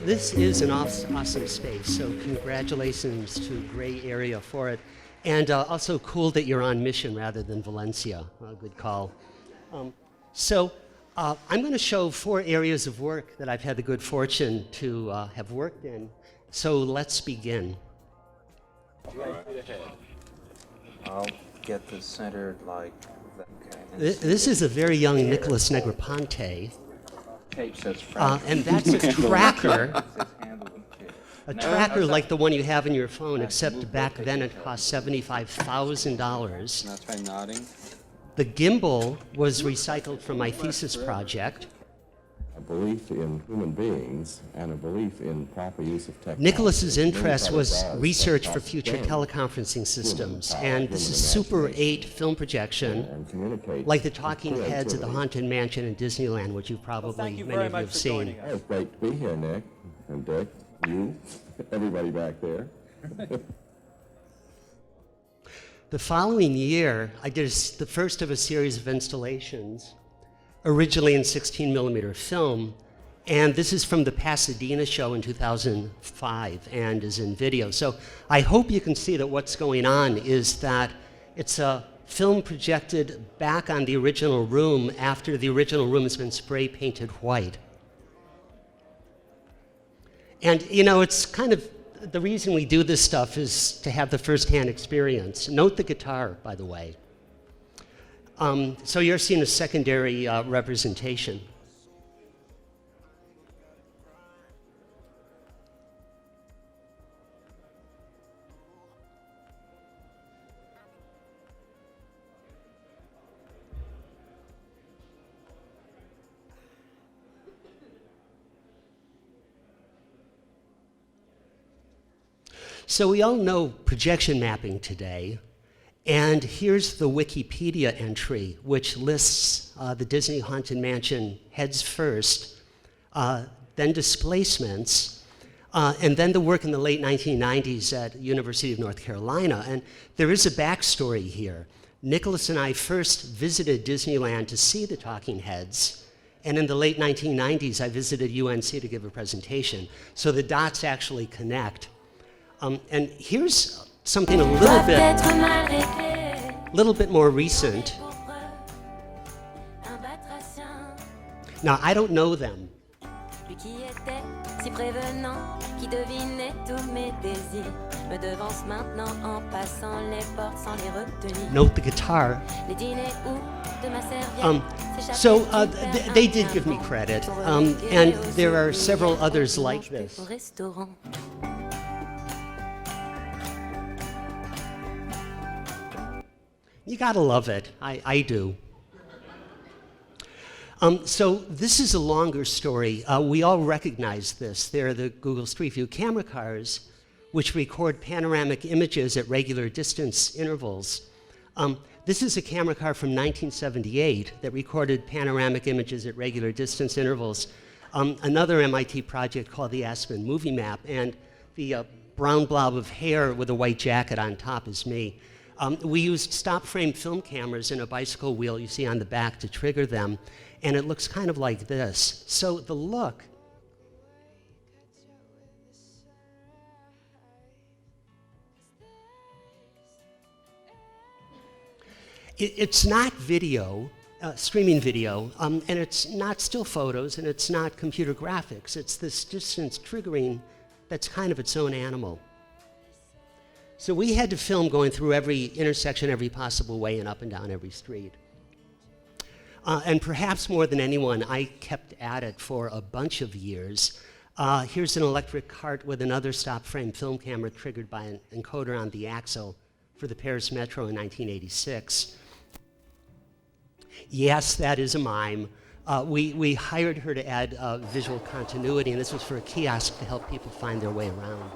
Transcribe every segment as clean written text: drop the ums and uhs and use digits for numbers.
This is an awesome space, so congratulations to Gray Area for it. And also cool that you're on mission rather than Valencia. Good call. I'm going to show 4 areas of work that I've had the good fortune to have worked in. So let's begin. Right. I'll get this centered like that. Okay. This is a very young Nicholas Negroponte. Tape says and that's a tracker. A tracker like the one you have in your phone, except back then it cost $75,000. Now try nodding. The gimbal was recycled from my thesis project. A belief in human beings and a belief in proper use of technology. Nicholas's interest was research for future teleconferencing systems, and this is Super 8 film projection, like the talking heads at the Haunted Mansion in Disneyland, which you probably many of you have seen. It's great to be here, Nick and Dick, you, everybody back there. The following year, I did the first of a series of installations, originally in 16mm film, and this is from the Pasadena show in 2005 and is in video. So I hope you can see that what's going on is that it's a film projected back on the original room after the original room has been spray painted white. And you know, it's kind of, the reason we do this stuff is to have the first-hand experience. Note the guitar, by the way. So you're seeing a secondary representation. So we all know projection mapping today. And here's the Wikipedia entry, which lists the Disney Haunted Mansion heads first, then displacements, and then the work in the late 1990s at University of North Carolina. And there is a backstory here. Nicholas and I first visited Disneyland to see the talking heads, and in the late 1990s, I visited UNC to give a presentation. So the dots actually connect. And here's something a little bit more recent. Now, I don't know them. Note the guitar. They did give me credit, and there are several others like this. You gotta love it. I do. So this is a longer story. We all recognize this. They're the Google Street View camera cars, which record panoramic images at regular distance intervals. This is a camera car from 1978 that recorded panoramic images at regular distance intervals. Another MIT project called the Aspen Movie Map, and the brown blob of hair with a white jacket on top is me. We used stop frame film cameras and a bicycle wheel you see on the back to trigger them, and it looks kind of like this. So the look, it's not video, streaming video, and it's not still photos, and it's not computer graphics. It's this distance triggering that's kind of its own animal. So we had to film going through every intersection, every possible way, and up and down every street. And perhaps more than anyone, I kept at it for a bunch of years. Here's an electric cart with another stop frame film camera triggered by an encoder on the axle for the Paris Metro in 1986. Yes, that is a mime. We hired her to add visual continuity, and this was for a kiosk to help people find their way around.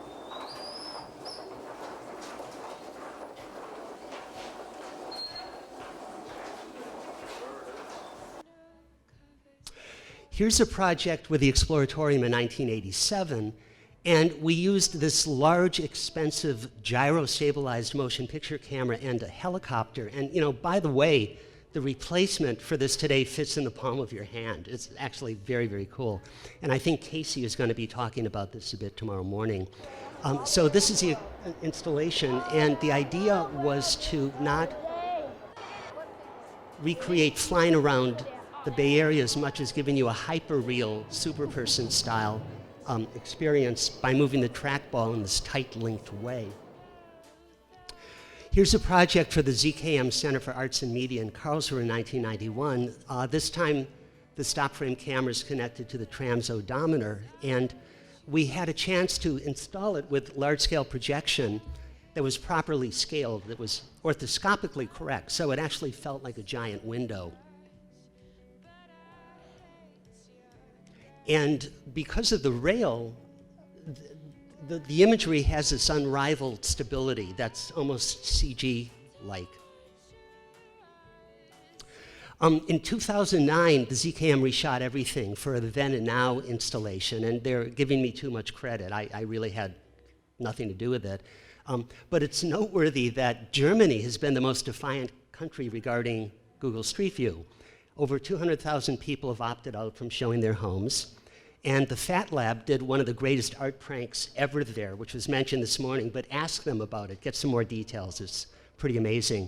Here's a project with the Exploratorium in 1987, and we used this large, expensive, gyro-stabilized motion picture camera and a helicopter. And, you know, by the way, the replacement for this today fits in the palm of your hand. It's actually very, very cool. And I think Casey is going to be talking about this a bit tomorrow morning. So this is the installation, and the idea was to not recreate flying around the Bay Area as much as giving you a hyper-real, super-person style experience by moving the trackball in this tight linked way. Here's a project for the ZKM Center for Arts and Media in Karlsruhe in 1991. This time, the stop frame camera is connected to the trams odometer, and we had a chance to install it with large-scale projection that was properly scaled, that was orthoscopically correct, so it actually felt like a giant window. And because of the rail, the imagery has this unrivaled stability that's almost CG-like. In 2009, the ZKM reshot everything for the then and now installation, and they're giving me too much credit. I really had nothing to do with it. But it's noteworthy that Germany has been the most defiant country regarding Google Street View. Over 200,000 people have opted out from showing their homes. And the Fat Lab did one of the greatest art pranks ever there, which was mentioned this morning, but ask them about it, get some more details. It's pretty amazing.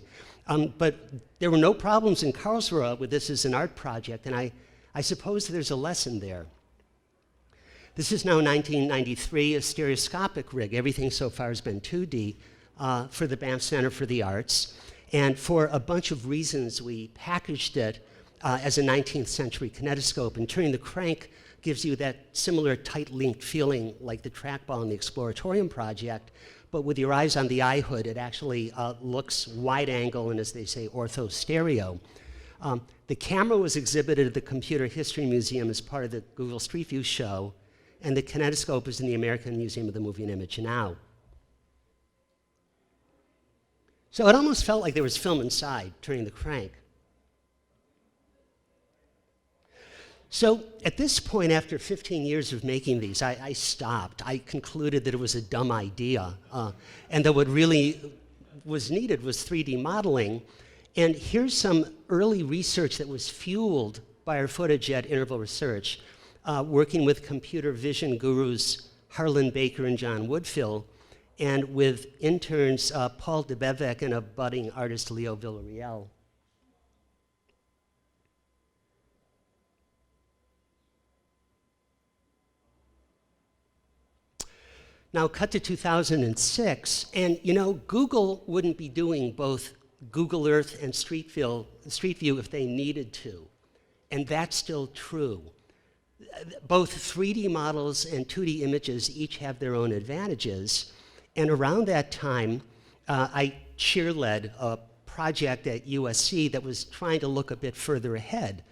But there were no problems in Karlsruhe with this as an art project, and I suppose there's a lesson there. This is now 1993, a stereoscopic rig. Everything so far has been 2D for the Banff Center for the Arts. And for a bunch of reasons, we packaged it as a 19th century kinetoscope, and turning the crank gives you that similar tight-linked feeling like the trackball in the Exploratorium project, but with your eyes on the eye hood, it actually looks wide angle and, as they say, ortho stereo. The camera was exhibited at the Computer History Museum as part of the Google Street View show, and the kinetoscope is in the American Museum of the Moving Image now. So it almost felt like there was film inside, turning the crank. So at this point, after 15 years of making these, I stopped. I concluded that it was a dumb idea, and that what really was needed was 3D modeling. And here's some early research that was fueled by our footage at Interval Research, working with computer vision gurus Harlan Baker and John Woodfill, and with interns Paul DeBevec and a budding artist Leo Villarreal. Now, cut to 2006, and you know, Google wouldn't be doing both Google Earth and Street View if they needed to, and that's still true. Both 3D models and 2D images each have their own advantages, and around that time, I chair-led a project at USC that was trying to look a bit further ahead.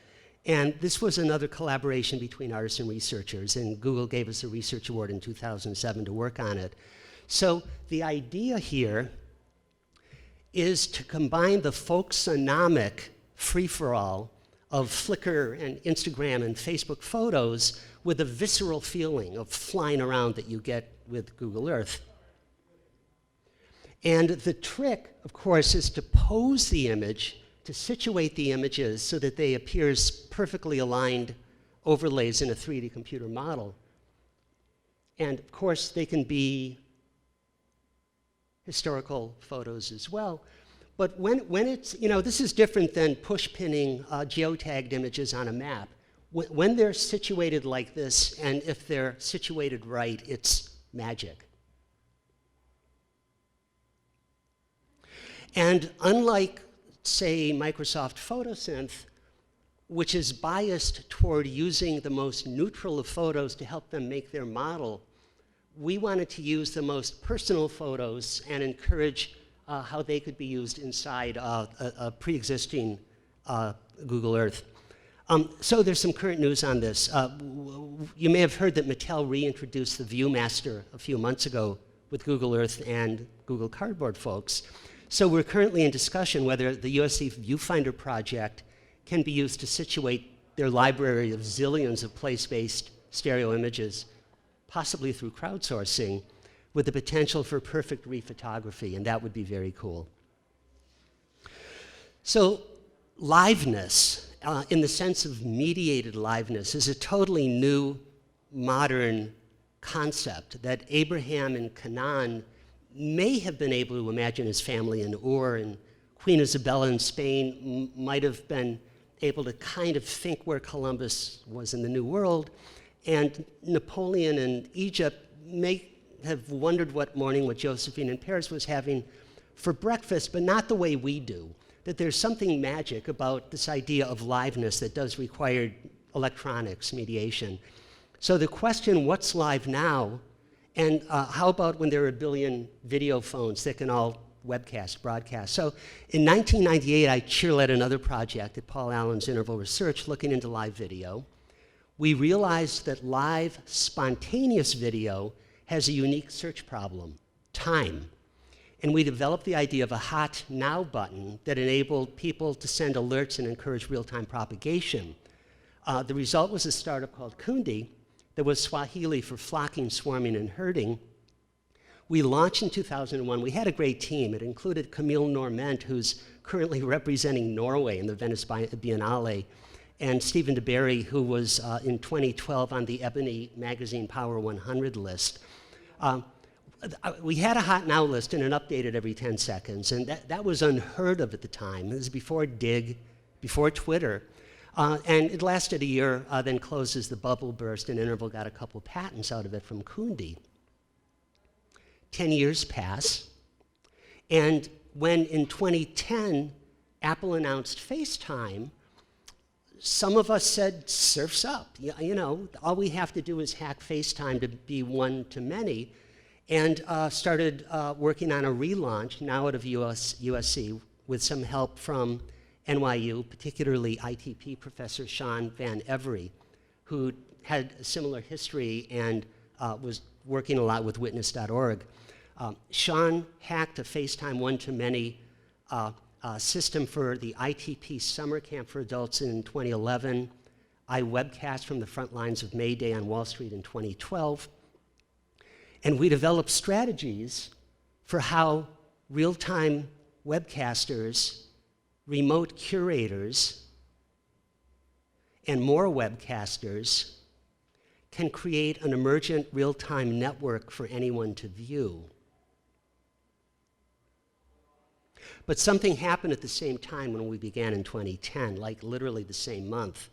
And this was another collaboration between artists and researchers, and Google gave us a research award in 2007 to work on it. So the idea here is to combine the folksonomic free-for-all of Flickr and Instagram and Facebook photos with a visceral feeling of flying around that you get with Google Earth. And the trick, of course, is to pose the image, to situate the images so that they appear as perfectly aligned overlays in a 3D computer model. And of course, they can be historical photos as well. But when it's, you know, this is different than push pinning geotagged images on a map. When they're situated like this, and if they're situated right, it's magic. And unlike, say, Microsoft Photosynth, which is biased toward using the most neutral of photos to help them make their model, we wanted to use the most personal photos and encourage how they could be used inside a pre-existing Google Earth. So there's some current news on this. You may have heard that Mattel reintroduced the Viewmaster a few months ago with Google Earth and Google Cardboard folks. So we're currently in discussion whether the USC Viewfinder project can be used to situate their library of zillions of place-based stereo images, possibly through crowdsourcing, with the potential for perfect rephotography, and that would be very cool. So liveness, in the sense of mediated liveness, is a totally new, modern concept that Abraham in Canaan may have been able to imagine his family in Ur, and Queen Isabella in Spain might have been able to kind of think where Columbus was in the New World, and Napoleon in Egypt may have wondered what morning what Josephine in Paris was having for breakfast, but not the way we do. That there's something magic about this idea of liveness that does require electronics mediation. So the question, what's live now, and how about when there are a billion video phones that can all webcast, broadcast? So in 1998, I chair-led another project at Paul Allen's Interval Research looking into live video. We realized that live, spontaneous video has a unique search problem, time. And we developed the idea of a hot now button that enabled people to send alerts and encourage real-time propagation. The result was a startup called Kundi that was Swahili for flocking, swarming, and herding. We launched in 2001. We had a great team. It included Camille Normand, who's currently representing Norway in the Venice Biennale, and Stephen DeBerry, who was in 2012 on the Ebony Magazine Power 100 list. We had a hot now list and it updated every 10 seconds, and that was unheard of at the time. This is before Dig, before Twitter, and it lasted a year, then closed as the bubble burst, and Interval got a couple patents out of it from Kundi. 10 years pass, and when in 2010 Apple announced FaceTime, some of us said, surf's up. You know, all we have to do is hack FaceTime to be one to many, and started working on a relaunch, now out of USC, with some help from NYU, particularly ITP professor Sean Van Every, who had a similar history and was working a lot with Witness.org. Sean hacked a FaceTime one-to-many system for the ITP summer camp for adults in 2011. I webcast from the front lines of May Day on Wall Street in 2012. And we developed strategies for how real-time webcasters, remote curators, and more webcasters can create an emergent real-time network for anyone to view. But something happened at the same time when we began in 2010, like literally the same month.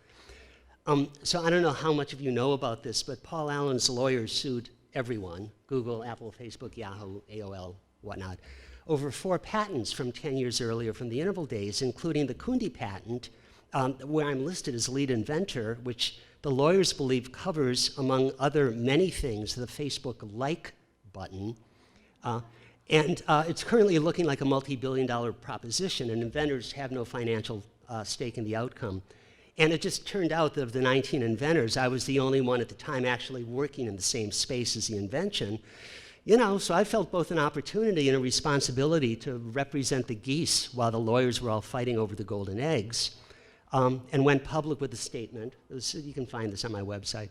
So I don't know how much of you know about this, but Paul Allen's lawyers sued everyone, Google, Apple, Facebook, Yahoo, AOL, whatnot, over 4 patents from 10 years earlier from the Interval days, including the Kundi patent, where I'm listed as lead inventor, which the lawyers believe covers, among other many things, the Facebook like button. And it's currently looking like a multi-billion-dollar proposition, and inventors have no financial stake in the outcome. And it just turned out that of the 19 inventors, I was the only one at the time actually working in the same space as the invention. You know, so I felt both an opportunity and a responsibility to represent the geese while the lawyers were all fighting over the golden eggs, and went public with a statement. You can find this on my website.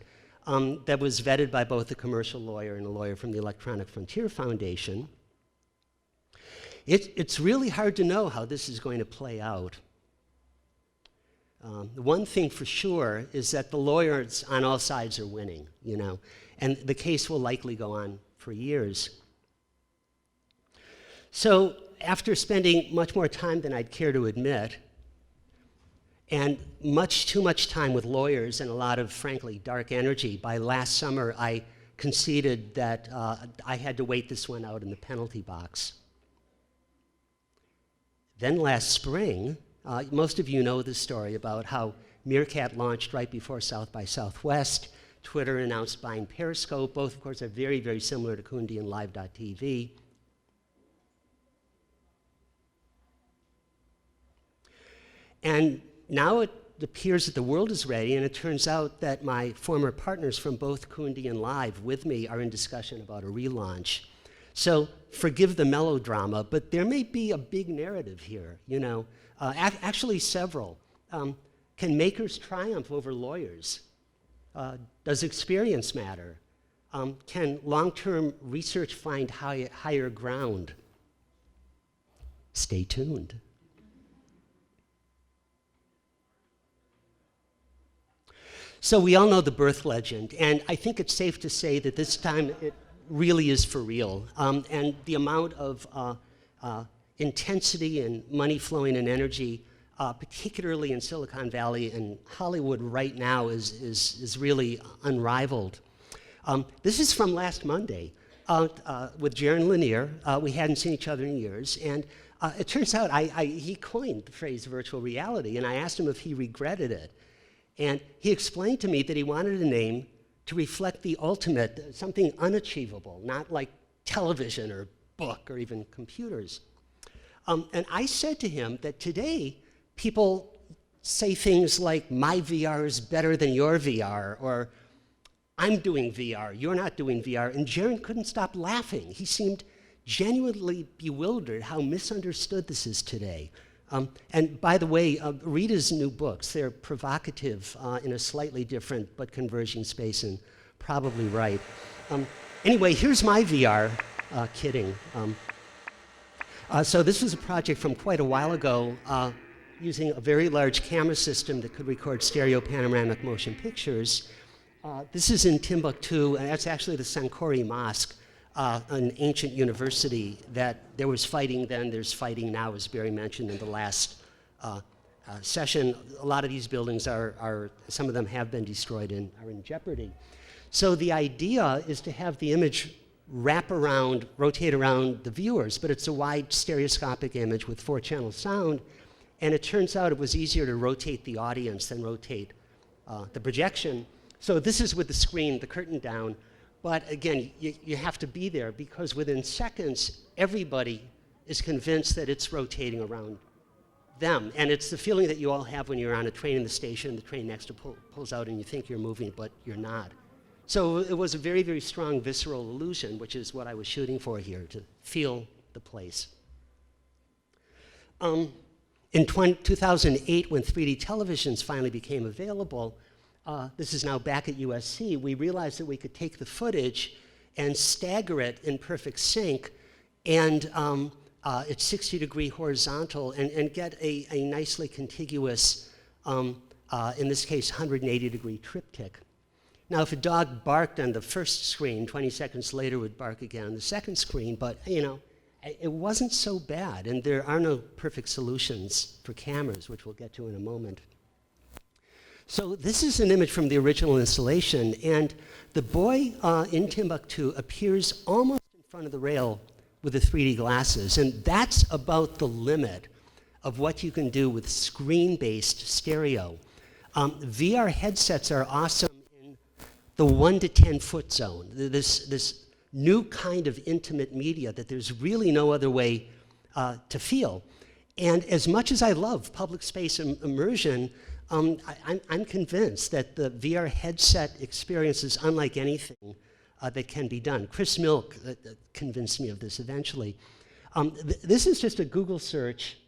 That was vetted by both a commercial lawyer and a lawyer from the Electronic Frontier Foundation. It's really hard to know how this is going to play out. The one thing for sure is that the lawyers on all sides are winning, you know, and the case will likely go on for years. So after spending much more time than I'd care to admit, and much too much time with lawyers and a lot of, frankly, dark energy, by last summer I conceded that I had to wait this one out in the penalty box. Then last spring, most of you know the story about how Meerkat launched right before South by Southwest. Twitter announced buying Periscope. Both, of course, are very, very similar to Kundi and Live.tv. And now it appears that the world is ready, and it turns out that my former partners from both Kundi and Live with me are in discussion about a relaunch. So forgive the melodrama, but there may be a big narrative here, you know. Actually several. Can makers triumph over lawyers? Does experience matter? Can long-term research find higher ground? Stay tuned. So we all know the birth legend, and I think it's safe to say that this time it really is for real. And the amount of intensity and money flowing and energy, particularly in Silicon Valley and Hollywood right now, is really unrivaled. This is from last Monday with Jaron Lanier. We hadn't seen each other in years, and it turns out he coined the phrase virtual reality, and I asked him if he regretted it. And he explained to me that he wanted a name to reflect the ultimate, something unachievable, not like television or book or even computers. And I said to him that today, people say things like, my VR is better than your VR, or I'm doing VR, you're not doing VR, and Jaron couldn't stop laughing. He seemed genuinely bewildered how misunderstood this is today. And by the way, read his new books. They're provocative in a slightly different but converging space, and probably right. Anyway, here's my VR. Kidding. So this was a project from quite a while ago using a very large camera system that could record stereo panoramic motion pictures. This is in Timbuktu, and that's actually the Sankore Mosque, an ancient university that there was fighting then, there's fighting now, as Barry mentioned in the last session. A lot of these buildings some of them have been destroyed and are in jeopardy. So the idea is to have the image wrap around, rotate around the viewers, but it's a wide stereoscopic image with 4-channel sound, and it turns out it was easier to rotate the audience than rotate the projection. So this is with the screen, the curtain down, but again, you have to be there because within seconds, everybody is convinced that it's rotating around them. And it's the feeling that you all have when you're on a train in the station, the train next to pulls out and you think you're moving, but you're not. So it was a very, very strong visceral illusion, which is what I was shooting for here, to feel the place. In 2008, when 3D televisions finally became available, this is now back at USC, we realized that we could take the footage and stagger it in perfect sync, and it's 60-degree horizontal, and get a nicely contiguous, in this case, 180-degree triptych. Now, if a dog barked on the first screen, 20 seconds later it would bark again on the second screen, but you know, it wasn't so bad, and there are no perfect solutions for cameras, which we'll get to in a moment. So this is an image from the original installation, and the boy in Timbuktu appears almost in front of the rail with the 3D glasses, and that's about the limit of what you can do with screen-based stereo. VR headsets are awesome in the 1 to 10 foot zone, this new kind of intimate media that there's really no other way to feel. And as much as I love public space immersion, I'm convinced that the VR headset experience is unlike anything that can be done. Chris Milk convinced me of this eventually. This is just a Google search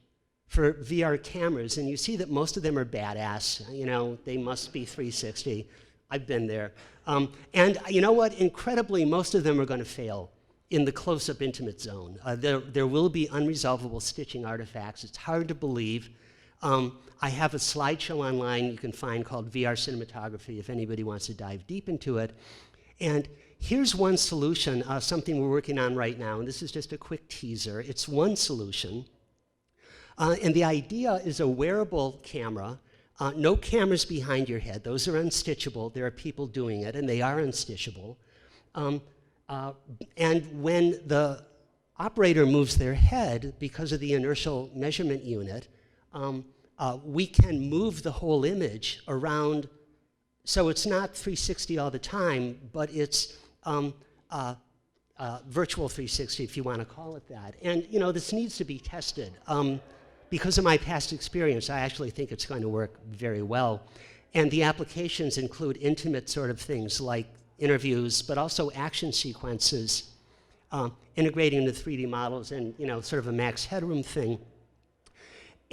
for VR cameras, and you see that most of them are badass. You know, they must be 360. I've been there. And you know what? Incredibly, most of them are going to fail in the close-up intimate zone. There will be unresolvable stitching artifacts. It's hard to believe. I have a slideshow online you can find called VR Cinematography if anybody wants to dive deep into it. And here's one solution, something we're working on right now, and this is just a quick teaser. It's one solution. And the idea is a wearable camera, no cameras behind your head. Those are unstitchable. There are people doing it, and they are unstitchable. And when the operator moves their head, because of the inertial measurement unit, we can move the whole image around, so it's not 360 all the time, but it's virtual 360, if you want to call it that. And you know, this needs to be tested. Because of my past experience, I actually think it's going to work very well. And the applications include intimate sort of things like interviews, but also action sequences, integrating the 3D models and, you know, sort of a max headroom thing.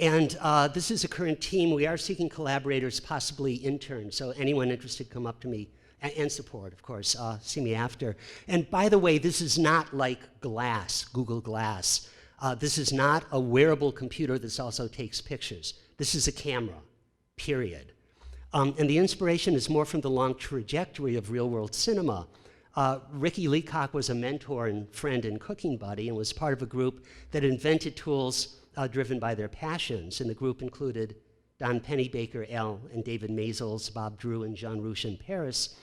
And this is a current team. We are seeking collaborators, possibly interns, so anyone interested, come up to me, and support, of course, see me after. And by the way, this is not like Glass, Google Glass. This is not a wearable computer that also takes pictures. This is a camera, period. And the inspiration is more from the long trajectory of real-world cinema. Ricky Leacock was a mentor and friend and cooking buddy and was part of a group that invented tools driven by their passions. And the group included Don Pennybaker, Al and David Maisels, Bob Drew, and Jean Rouch in Paris.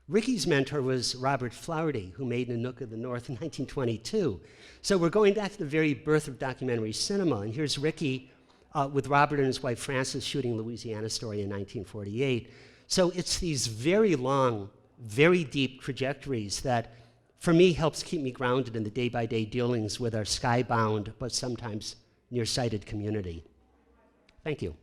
Ricky's mentor was Robert Flaherty, who made Nanook of the North in 1922. So we're going back to the very birth of documentary cinema, and here's Ricky with Robert and his wife Frances shooting Louisiana Story in 1948. So it's these very long, very deep trajectories that, for me, helps keep me grounded in the day-by-day dealings with our skybound, but sometimes nearsighted community. Thank you.